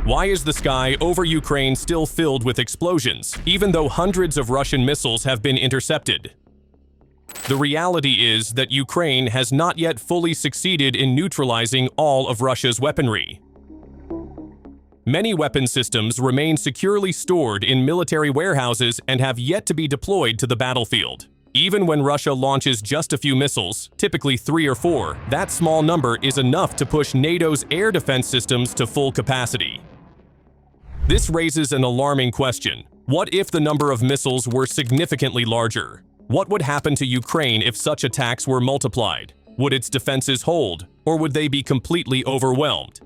Why is the sky over Ukraine still filled with explosions, even though hundreds of Russian missiles have been intercepted? The reality is that Ukraine has not yet fully succeeded in neutralizing all of Russia's weaponry. Many weapon systems remain securely stored in military warehouses and have yet to be deployed to the battlefield. Even when Russia launches just a few missiles, typically 3 or 4, that small number is enough to push NATO's air defense systems to full capacity. This raises an alarming question. What if the number of missiles were significantly larger? What would happen to Ukraine if such attacks were multiplied? Would its defenses hold, or would they be completely overwhelmed?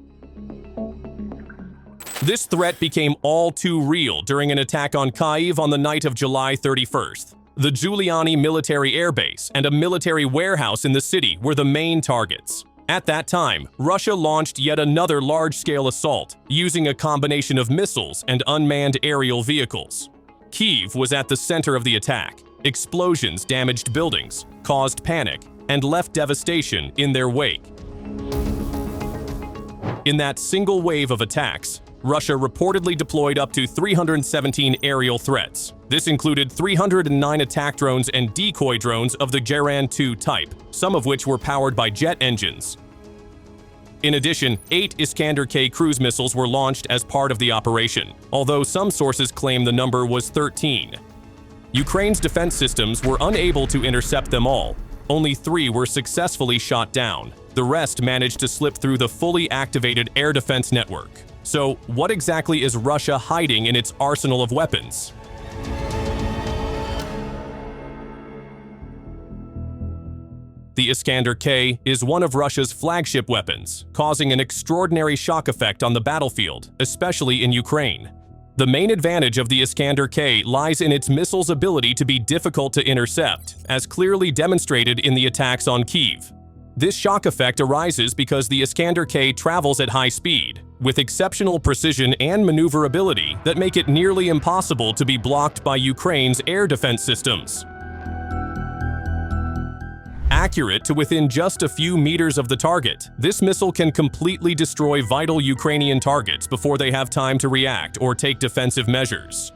This threat became all too real during an attack on Kyiv on the night of July 31st. The Giuliani military airbase and a military warehouse in the city were the main targets. At that time, Russia launched yet another large-scale assault, using a combination of missiles and unmanned aerial vehicles. Kyiv was at the center of the attack. Explosions damaged buildings, caused panic, and left devastation in their wake. In that single wave of attacks, Russia reportedly deployed up to 317 aerial threats. This included 309 attack drones and decoy drones of the Geran-2 type, some of which were powered by jet engines. In addition, 8 Iskander-K cruise missiles were launched as part of the operation, although some sources claim the number was 13. Ukraine's defense systems were unable to intercept them all. Only 3 were successfully shot down. The rest managed to slip through the fully activated air defense network. So, what exactly is Russia hiding in its arsenal of weapons? The Iskander-K is one of Russia's flagship weapons, causing an extraordinary shock effect on the battlefield, especially in Ukraine. The main advantage of the Iskander-K lies in its missile's ability to be difficult to intercept, as clearly demonstrated in the attacks on Kyiv. This shock effect arises because the Iskander-K travels at high speed, with exceptional precision and maneuverability that make it nearly impossible to be blocked by Ukraine's air defense systems. Accurate to within just a few meters of the target, this missile can completely destroy vital Ukrainian targets before they have time to react or take defensive measures.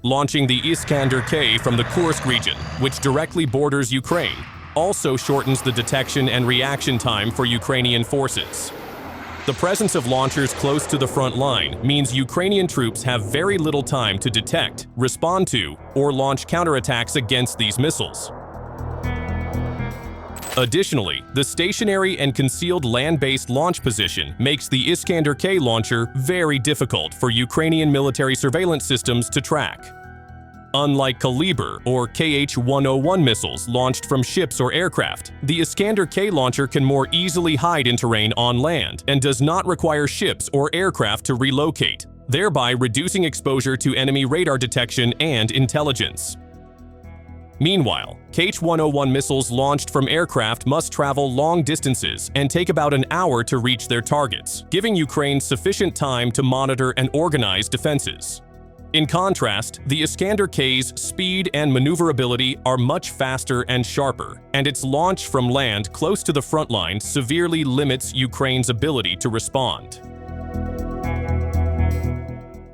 Launching the Iskander-K from the Kursk region, which directly borders Ukraine, also shortens the detection and reaction time for Ukrainian forces. The presence of launchers close to the front line means Ukrainian troops have very little time to detect, respond to, or launch counterattacks against these missiles. Additionally, the stationary and concealed land-based launch position makes the Iskander-K launcher very difficult for Ukrainian military surveillance systems to track. Unlike Kalibr or Kh-101 missiles launched from ships or aircraft, the Iskander-K launcher can more easily hide in terrain on land and does not require ships or aircraft to relocate, thereby reducing exposure to enemy radar detection and intelligence. Meanwhile, Kh-101 missiles launched from aircraft must travel long distances and take about an hour to reach their targets, giving Ukraine sufficient time to monitor and organize defenses. In contrast, the Iskander-K's speed and maneuverability are much faster and sharper, and its launch from land close to the front line severely limits Ukraine's ability to respond.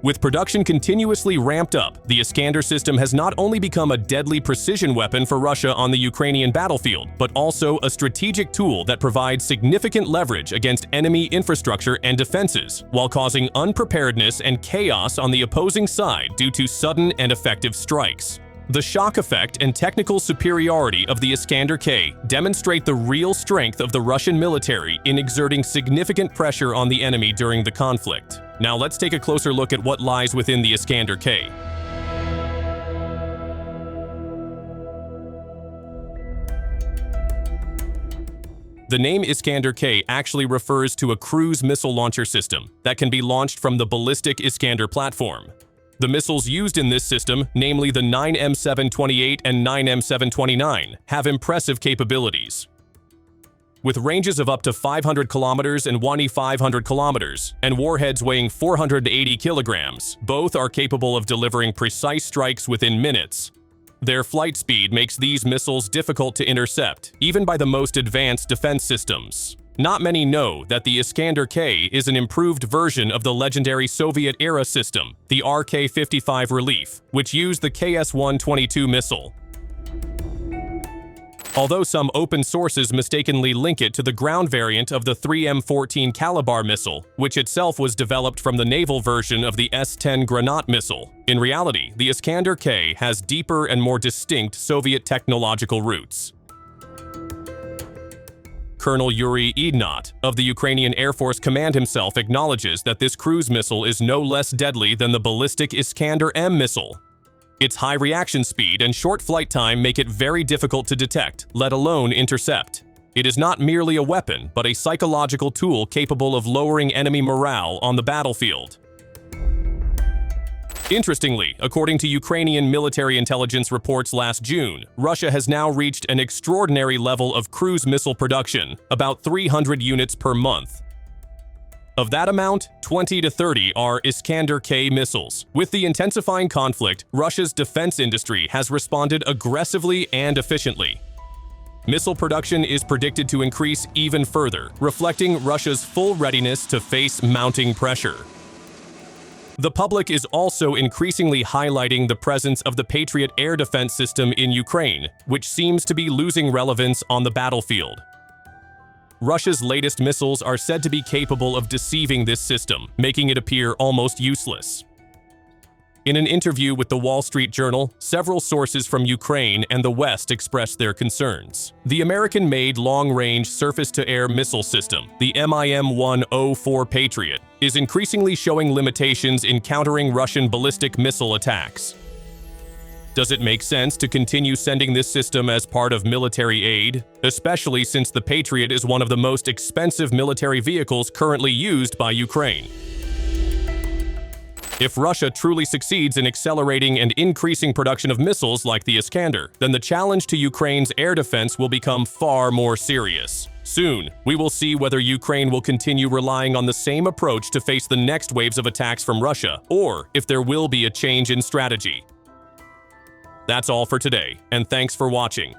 With production continuously ramped up, the Iskander system has not only become a deadly precision weapon for Russia on the Ukrainian battlefield, but also a strategic tool that provides significant leverage against enemy infrastructure and defenses, while causing unpreparedness and chaos on the opposing side due to sudden and effective strikes. The shock effect and technical superiority of the Iskander-K demonstrate the real strength of the Russian military in exerting significant pressure on the enemy during the conflict. Now let's take a closer look at what lies within the Iskander-K. The name Iskander-K actually refers to a cruise missile launcher system that can be launched from the ballistic Iskander platform. The missiles used in this system, namely the 9M728 and 9M729, have impressive capabilities. With ranges of up to 500 kilometers and 2,500 kilometers, and warheads weighing 480 kilograms, both are capable of delivering precise strikes within minutes. Their flight speed makes these missiles difficult to intercept, even by the most advanced defense systems. Not many know that the Iskander-K is an improved version of the legendary Soviet-era system, the RK-55 Relief, which used the KS-122 missile. Although some open sources mistakenly link it to the ground variant of the 3M14 Calibar missile, which itself was developed from the naval version of the S-10 Granat missile, in reality, the Iskander-K has deeper and more distinct Soviet technological roots. Colonel Yuri Ignat of the Ukrainian Air Force Command himself acknowledges that this cruise missile is no less deadly than the ballistic Iskander-M missile. Its high reaction speed and short flight time make it very difficult to detect, let alone intercept. It is not merely a weapon, but a psychological tool capable of lowering enemy morale on the battlefield. Interestingly, according to Ukrainian military intelligence reports last June, Russia has now reached an extraordinary level of cruise missile production, about 300 units per month. Of that amount, 20 to 30 are Iskander-K missiles. With the intensifying conflict, Russia's defense industry has responded aggressively and efficiently. Missile production is predicted to increase even further, reflecting Russia's full readiness to face mounting pressure. The public is also increasingly highlighting the presence of the Patriot air defense system in Ukraine, which seems to be losing relevance on the battlefield. Russia's latest missiles are said to be capable of deceiving this system, making it appear almost useless. In an interview with the Wall Street Journal, several sources from Ukraine and the West expressed their concerns. The American-made long-range surface-to-air missile system, the MIM-104 Patriot, is increasingly showing limitations in countering Russian ballistic missile attacks. Does it make sense to continue sending this system as part of military aid, especially since the Patriot is one of the most expensive military vehicles currently used by Ukraine? If Russia truly succeeds in accelerating and increasing production of missiles like the Iskander, then the challenge to Ukraine's air defense will become far more serious. Soon, we will see whether Ukraine will continue relying on the same approach to face the next waves of attacks from Russia, or if there will be a change in strategy. That's all for today, and thanks for watching.